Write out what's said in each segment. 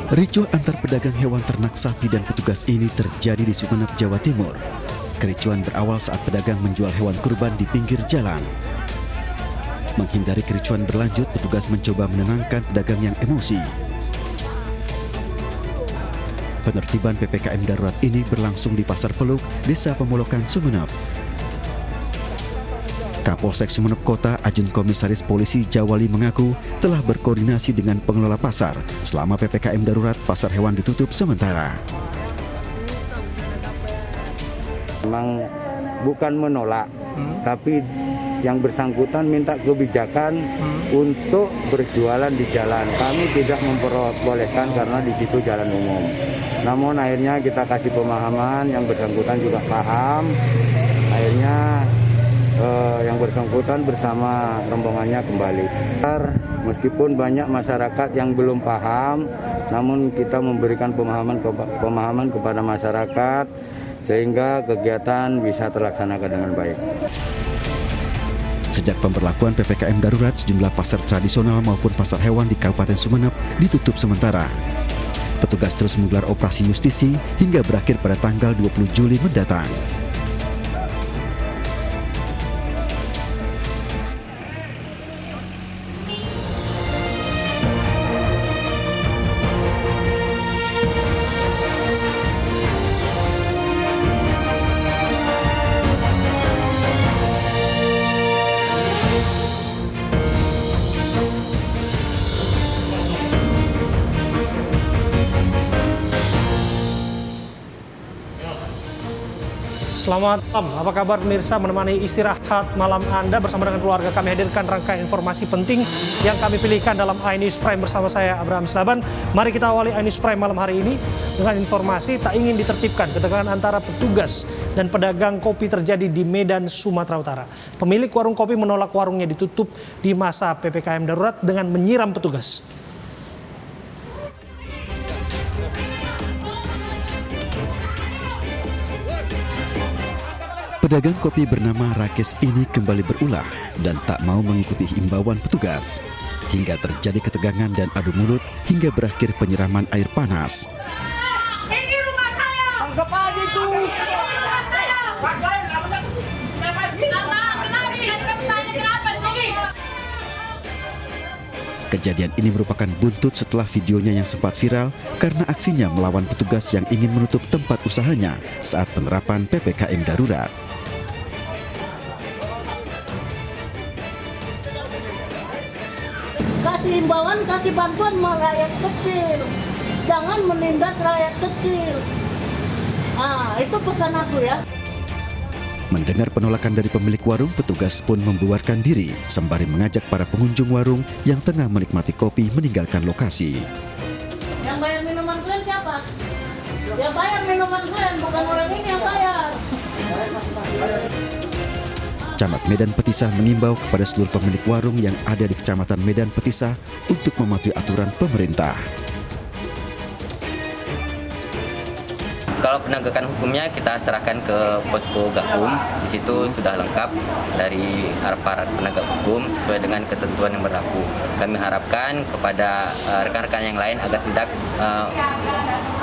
Ricuh antar pedagang hewan ternak sapi dan petugas ini terjadi di Sumeneb, Jawa Timur. Kericuhan berawal saat pedagang menjual hewan kurban di pinggir jalan. Menghindari kericuhan berlanjut, petugas mencoba menenangkan pedagang yang emosi. Penertiban PPKM darurat ini berlangsung di Pasar Peluk, Desa Pemolokan, Sumeneb. Kapolsek Sumeneb Kota, Ajun Komisaris Polisi Jawali mengaku telah berkoordinasi dengan pengelola pasar selama PPKM darurat pasar hewan ditutup sementara. Memang bukan menolak, tapi yang bersangkutan minta kebijakan untuk berjualan di jalan. Kami tidak memperbolehkan karena di situ jalan umum. Namun akhirnya kita kasih pemahaman, yang bersangkutan juga paham. Akhirnya yang bersangkutan bersama rombongannya kembali. Meskipun banyak masyarakat yang belum paham, namun kita memberikan pemahaman kepada masyarakat sehingga kegiatan bisa terlaksanakan dengan baik. Sejak pemberlakuan PPKM darurat, sejumlah pasar tradisional maupun pasar hewan di Kabupaten Sumeneb ditutup sementara. Petugas terus menggelar operasi justisi hingga berakhir pada tanggal 20 Juli mendatang. Selamat malam, apa kabar pemirsa? Menemani istirahat malam Anda bersama dengan keluarga kami hadirkan rangkaian informasi penting yang kami pilihkan dalam iNews Prime bersama saya Abraham Slaban. Mari kita awali iNews Prime malam hari ini dengan informasi tak ingin ditertibkan. Ketegangan antara petugas dan pedagang kopi terjadi di Medan, Sumatera Utara. Pemilik warung kopi menolak warungnya ditutup di masa PPKM darurat dengan menyiram petugas. Pedagang kopi bernama Rakes ini kembali berulah dan tak mau mengikuti himbauan petugas. Hingga terjadi ketegangan dan adu mulut hingga berakhir penyiraman air panas. Ini rumah saya. Anggap aja itu. Kejadian ini merupakan buntut setelah videonya yang sempat viral karena aksinya melawan petugas yang ingin menutup tempat usahanya saat penerapan PPKM darurat. Kasih himbauan, kasih bantuan sama rakyat kecil. Jangan menindas rakyat kecil. Itu pesan aku ya. Mendengar penolakan dari pemilik warung, petugas pun membuarkan diri sembari mengajak para pengunjung warung yang tengah menikmati kopi meninggalkan lokasi. Yang bayar minuman kalian siapa? Yang bayar minuman kalian, bukan orang ini yang bayar. Camat Medan Petisah mengimbau kepada seluruh pemilik warung yang ada di Kecamatan Medan Petisah untuk mematuhi aturan pemerintah. Kalau penegakan hukumnya kita serahkan ke posko Gakum. Di situ sudah lengkap dari aparat penegak hukum sesuai dengan ketentuan yang berlaku. Kami harapkan kepada rekan-rekan yang lain agar tidak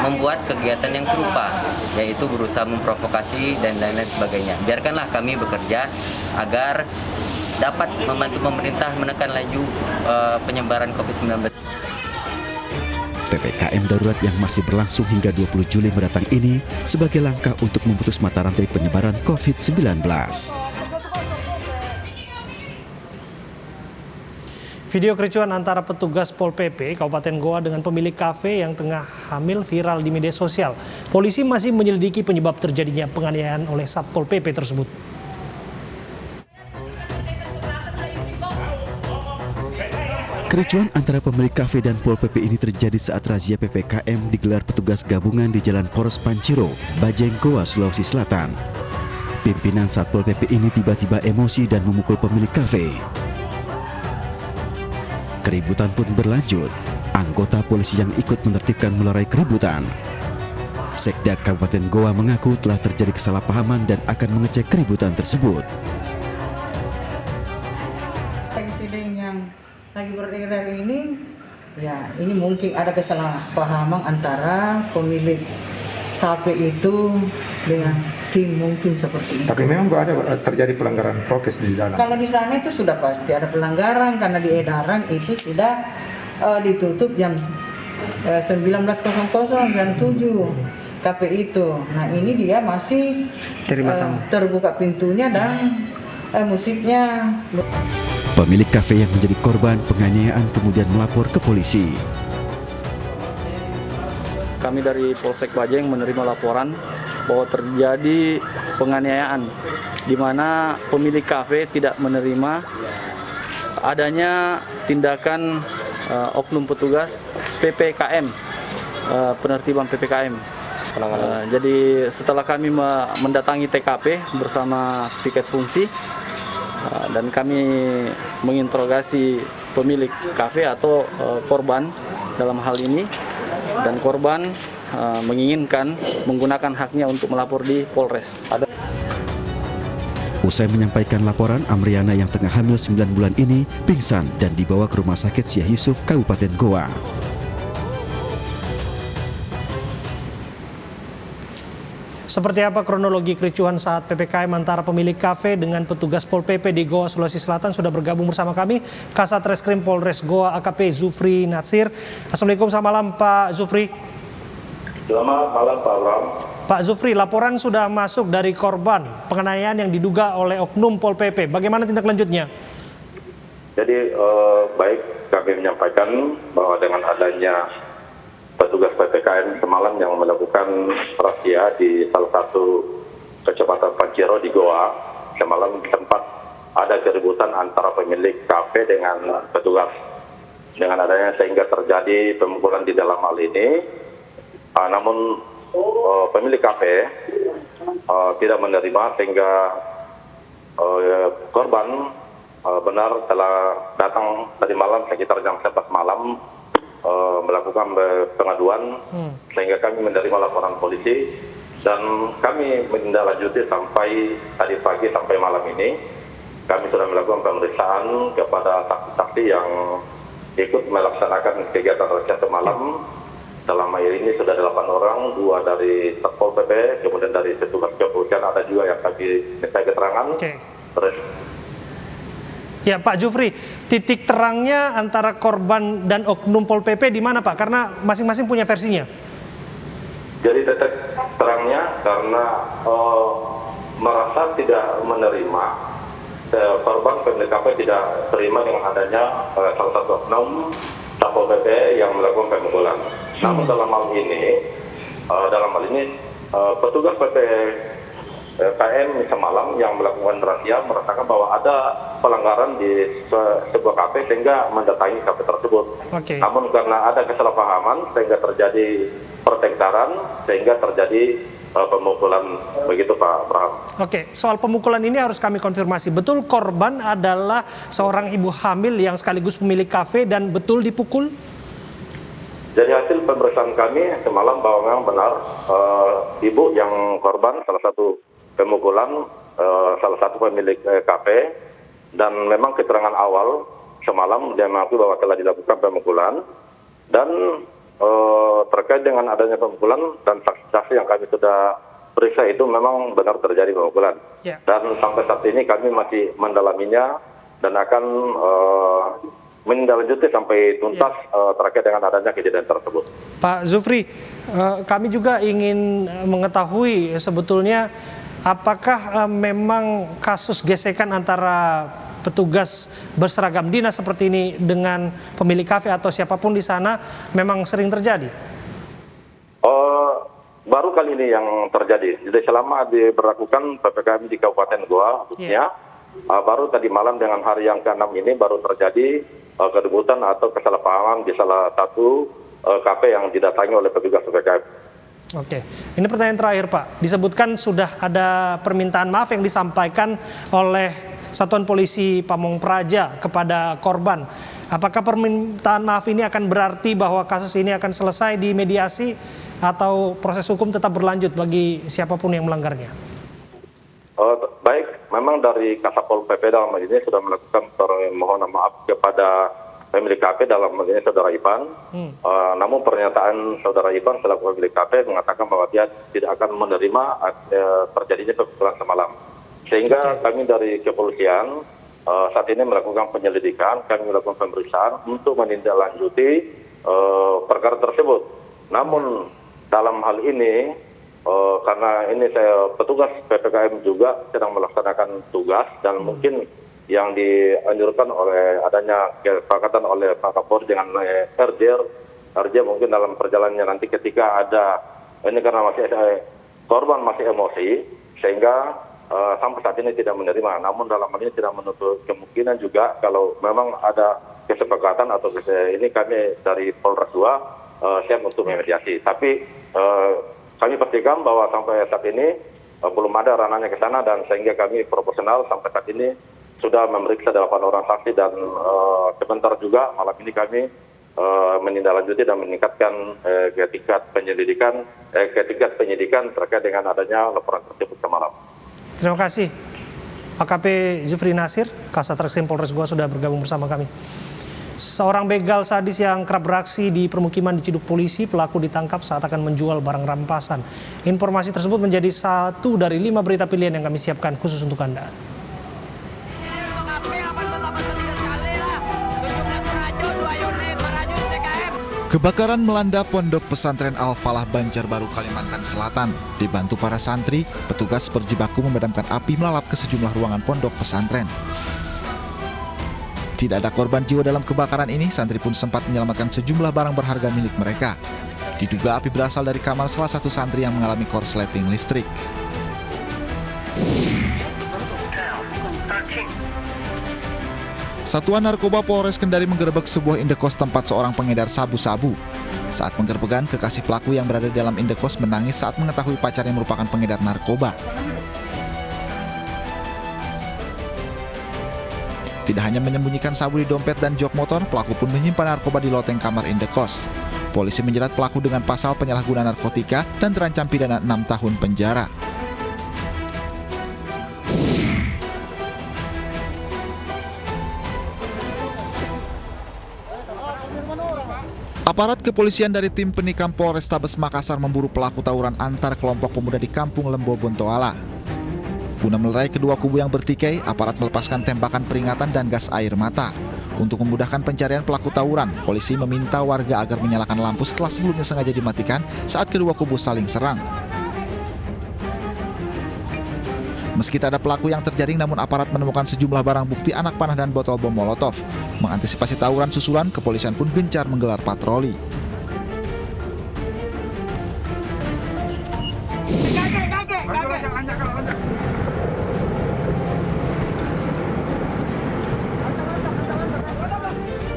membuat kegiatan yang serupa, yaitu berusaha memprovokasi dan lain-lain sebagainya. Biarkanlah kami bekerja agar dapat membantu pemerintah menekan laju penyebaran COVID-19. PPKM darurat yang masih berlangsung hingga 20 Juli mendatang ini sebagai langkah untuk memutus mata rantai penyebaran COVID-19. Video kericuhan antara petugas Pol PP Kabupaten Goa dengan pemilik kafe yang tengah hamil viral di media sosial. Polisi masih menyelidiki penyebab terjadinya penganiayaan oleh Satpol PP tersebut. Kericuhan antara pemilik kafe dan Pol PP ini terjadi saat razia PPKM digelar petugas gabungan di Jalan Poros Panciro, Bajeng, Goa, Sulawesi Selatan. Pimpinan Satpol PP ini tiba-tiba emosi dan memukul pemilik kafe. Keributan pun berlanjut. Anggota polisi yang ikut menertibkan melerai keributan. Sekda Kabupaten Goa mengaku telah terjadi kesalahpahaman dan akan mengecek keributan tersebut. Insiden yang lagi beredar ini, ya ini mungkin ada kesalahpahaman antara pemilik kafe itu dengan tim, mungkin seperti itu. Tapi memang ada terjadi pelanggaran prokes di dalam. Kalau di sana itu sudah pasti ada pelanggaran karena di edaran itu sudah ditutup jam 19.00 jam 7 kafe itu. Nah ini dia masih terbuka pintunya dan musiknya. Pemilik kafe yang menjadi korban penganiayaan kemudian melapor ke polisi. Kami dari Polsek Bajeng menerima laporan bahwa terjadi penganiayaan di mana pemilik kafe tidak menerima adanya tindakan oknum petugas PPKM, penertiban PPKM. Jadi setelah kami mendatangi TKP bersama piket fungsi dan kami menginterogasi pemilik kafe atau korban dalam hal ini, dan korban menginginkan menggunakan haknya untuk melapor di Polres. Usai menyampaikan laporan, Amriana yang tengah hamil 9 bulan ini pingsan dan dibawa ke Rumah Sakit Syekh Yusuf, Kabupaten Goa. Seperti apa kronologi kericuhan saat PPKM antara pemilik kafe dengan petugas Pol PP di Goa, Sulawesi Selatan? Sudah bergabung bersama kami Kasat Reskrim Polres Goa AKP Zufri Natsir. Assalamualaikum, selamat malam Pak Zufri. Selamat malam Pak Abram. Pak Zufri, laporan sudah masuk dari korban penganiayaan yang diduga oleh oknum Pol PP. Bagaimana tindak lanjutnya? Jadi baik, kami menyampaikan bahwa dengan adanya petugas PPKM semalam yang melakukan razia di salah satu kecamatan Panciro di Goa, semalam sempat ada keributan antara pemilik kafe dengan petugas. Dengan adanya sehingga terjadi pemukulan di dalam hal ini, namun pemilik kafe tidak menerima sehingga korban benar telah datang tadi malam sekitar jam 11 malam melakukan pengaduan, sehingga kami menerima laporan polisi dan kami menindaklanjuti sampai tadi pagi sampai malam ini. Kami sudah melakukan pemeriksaan kepada saksi-saksi yang ikut melaksanakan kegiatan razia semalam. Dalam hal ini sudah 8 orang, 2 dari Satpol PP, kemudian dari petugas kepolisian ada juga yang kami minta keterangan. Terus ya Pak Zufri, titik terangnya antara korban dan oknum Pol PP di mana Pak? Karena masing-masing punya versinya. Jadi titik terangnya karena merasa tidak menerima, korban pemilik kafe tidak terima dengan adanya salah satu oknum Satpol PP yang melakukan pemukulan. Namun dalam hal ini petugas PPKM semalam yang melakukan razia merasakan bahwa ada pelanggaran di sebuah kafe sehingga mendatangi kafe tersebut. Namun karena ada kesalahpahaman sehingga terjadi pertengkaran sehingga terjadi pemukulan, begitu Pak Abraham. Soal pemukulan ini harus kami konfirmasi. Betul korban adalah seorang ibu hamil yang sekaligus pemilik kafe dan betul dipukul? Jadi hasil pemeriksaan kami semalam bahwa memang benar ibu yang korban salah satu pemukulan salah satu pemilik kafe, dan memang keterangan awal semalam dia mengaku bahwa telah dilakukan pemukulan dan terkait dengan adanya pemukulan dan saksi-saksi yang kami sudah periksa itu memang benar terjadi pemukulan. Dan sampai saat ini kami masih mendalaminya dan akan menindaklanjuti sampai tuntas terkait dengan adanya kejadian tersebut. Pak Zufri, kami juga ingin mengetahui sebetulnya apakah memang kasus gesekan antara petugas berseragam dinas seperti ini dengan pemilik kafe atau siapapun di sana memang sering terjadi? Baru kali ini yang terjadi. Jadi selama diberlakukan PPKM di Kabupaten Goa khususnya, baru tadi malam dengan hari yang ke-6 ini baru terjadi keributan atau kesalahpahaman di salah satu kafe yang didatangi oleh petugas PPKM. Ini pertanyaan terakhir Pak. Disebutkan sudah ada permintaan maaf yang disampaikan oleh Satuan Polisi Pamong Praja kepada korban. Apakah permintaan maaf ini akan berarti bahwa kasus ini akan selesai di mediasi atau proses hukum tetap berlanjut bagi siapapun yang melanggarnya? Baik, memang dari Kasatpol PP dalam hal ini sudah melakukan permohonan maaf kepada pemilik KP dalam ini saudara Ivan. Namun pernyataan saudara Ivan selaku pemilik KP mengatakan bahwa dia tidak akan menerima terjadinya pemukulan semalam. Sehingga kami dari kepolisian saat ini melakukan penyelidikan, kami melakukan pemeriksaan untuk menindaklanjuti perkara tersebut. Namun dalam hal ini karena ini saya petugas PPKM juga sedang melaksanakan tugas dan mungkin yang dianjurkan oleh adanya kesepakatan oleh Pak Kapolri dengan RJ mungkin dalam perjalanannya nanti ketika ada ini karena masih korban masih emosi sehingga sampai saat ini tidak menerima. Namun dalam hal ini tidak menutup kemungkinan juga kalau memang ada kesepakatan atau ini kami dari Polres 2 siap untuk memediasi. Tapi kami pastikan bahwa sampai saat ini belum ada ranahnya ke sana dan sehingga kami proporsional sampai saat ini sudah memeriksa 8 orang saksi dan sebentar juga malam ini kami menindaklanjuti dan meningkatkan ke tingkat penyidikan terkait dengan adanya laporan tersebut semalam. Terima kasih AKP Zufri Nasir, Kasat Reskrim Polres Goa sudah bergabung bersama kami. Seorang begal sadis yang kerap beraksi di permukiman diciduk polisi, pelaku ditangkap saat akan menjual barang rampasan. Informasi tersebut menjadi satu dari 5 berita pilihan yang kami siapkan khusus untuk Anda. Kebakaran melanda Pondok Pesantren Al-Falah Banjarbaru, Kalimantan Selatan. Dibantu para santri, petugas berjibaku memadamkan api melalap ke sejumlah ruangan pondok pesantren. Tidak ada korban jiwa dalam kebakaran ini, santri pun sempat menyelamatkan sejumlah barang berharga milik mereka. Diduga api berasal dari kamar salah satu santri yang mengalami korsleting listrik. Satuan Narkoba Polres Kendari menggerebek sebuah indekos tempat seorang pengedar sabu-sabu. Saat penggerbekan, kekasih pelaku yang berada di dalam indekos menangis saat mengetahui pacarnya merupakan pengedar narkoba. Tidak hanya menyembunyikan sabu di dompet dan jok motor, pelaku pun menyimpan narkoba di loteng kamar indekos. Polisi menjerat pelaku dengan pasal penyalahgunaan narkotika dan terancam pidana 6 tahun penjara. Aparat kepolisian dari tim penikam Polrestabes Makassar memburu pelaku tawuran antar kelompok pemuda di Kampung Lembo Bontoala. Guna melerai kedua kubu yang bertikai, aparat melepaskan tembakan peringatan dan gas air mata. Untuk memudahkan pencarian pelaku tawuran, polisi meminta warga agar menyalakan lampu setelah sebelumnya sengaja dimatikan saat kedua kubu saling serang. Meski tak ada pelaku yang terjaring, namun aparat menemukan sejumlah barang bukti anak panah dan botol bom molotov. Mengantisipasi tawuran susulan, kepolisian pun gencar menggelar patroli.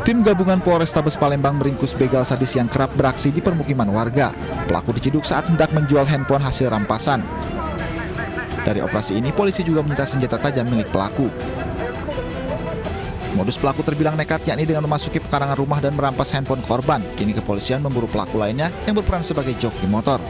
Tim gabungan Polrestabes Palembang meringkus begal sadis yang kerap beraksi di permukiman warga. Pelaku diciduk saat hendak menjual handphone hasil rampasan. Dari operasi ini, polisi juga menyita senjata tajam milik pelaku. Modus pelaku terbilang nekat, yakni dengan memasuki pekarangan rumah dan merampas handphone korban. Kini kepolisian memburu pelaku lainnya yang berperan sebagai joki motor.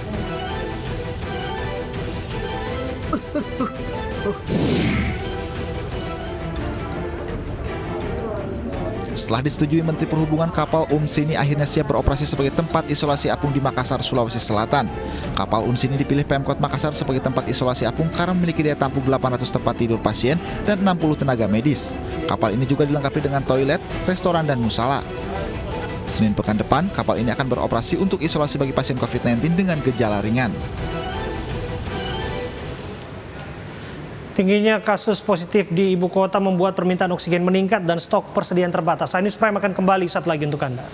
Setelah disetujui Menteri Perhubungan, kapal Unsini akhirnya siap beroperasi sebagai tempat isolasi apung di Makassar, Sulawesi Selatan. Kapal Unsini dipilih Pemkot Makassar sebagai tempat isolasi apung karena memiliki daya tampung 800 tempat tidur pasien dan 60 tenaga medis. Kapal ini juga dilengkapi dengan toilet, restoran, dan musala. Senin pekan depan, kapal ini akan beroperasi untuk isolasi bagi pasien COVID-19 dengan gejala ringan. Tingginya kasus positif di ibu kota membuat permintaan oksigen meningkat dan stok persediaan terbatas. iNews Prime akan kembali saat lagi untuk Anda.